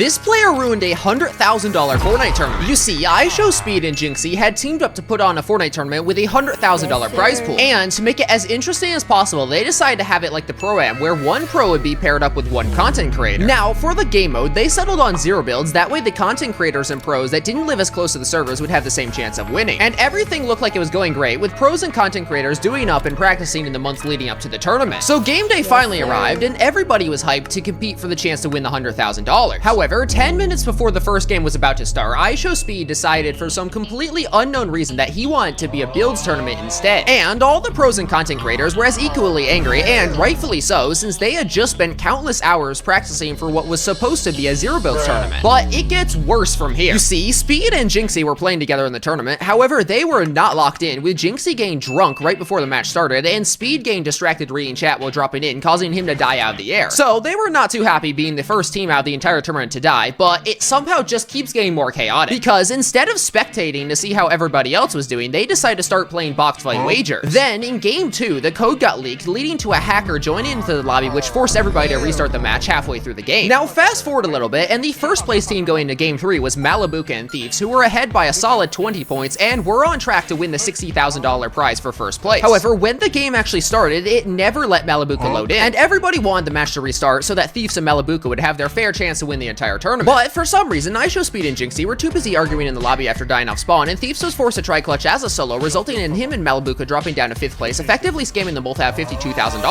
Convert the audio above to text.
This player ruined a $100,000 Fortnite tournament. You see, Speed and Jinxie had teamed up to put on a Fortnite tournament with a $100,000 prize pool. And to make it as interesting as possible, they decided to have it like the Pro-Am, where one pro would be paired up with one content creator. Now, for the game mode, they settled on 0 builds. That way, the content creators and pros that didn't live as close to the servers would have the same chance of winning. And everything looked like it was going great, with pros and content creators doing up and practicing in the months leading up to the tournament. So game day finally arrived, and everybody was hyped to compete for the chance to win the $100,000. However, 10 minutes before the first game was about to start, Speed decided for some completely unknown reason that he wanted to be a builds tournament instead. And all the pros and content creators were as equally angry, and rightfully so, since they had just spent countless hours practicing for what was supposed to be a 0 builds tournament. But it gets worse from here. You see, Speed and Jinxie were playing together in the tournament. However, they were not locked in, with Jinxie getting drunk right before the match started, and Speed getting distracted reading chat while dropping in, causing him to die out of the air. So they were not too happy being the first team out of the entire tournament to die, but it somehow just keeps getting more chaotic, because instead of spectating to see how everybody else was doing, they decided to start playing box fight wagers. Then, in game 2, the code got leaked, leading to a hacker joining into the lobby, which forced everybody to restart the match halfway through the game. Now, fast forward a little bit, and the first place team going into game 3 was Malibuca and Thieves, who were ahead by a solid 20 points, and were on track to win the $60,000 prize for first place. However, when the game actually started, it never let Malibuca load in, and everybody wanted the match to restart so that Thieves and Malibuca would have their fair chance to win the entire tournament. But for some reason, Speed and Jinxie were too busy arguing in the lobby after dying off spawn, and Thieves was forced to try clutch as a solo, resulting in him and Malibuca dropping down to 5th place, effectively scamming them both out of $52,000.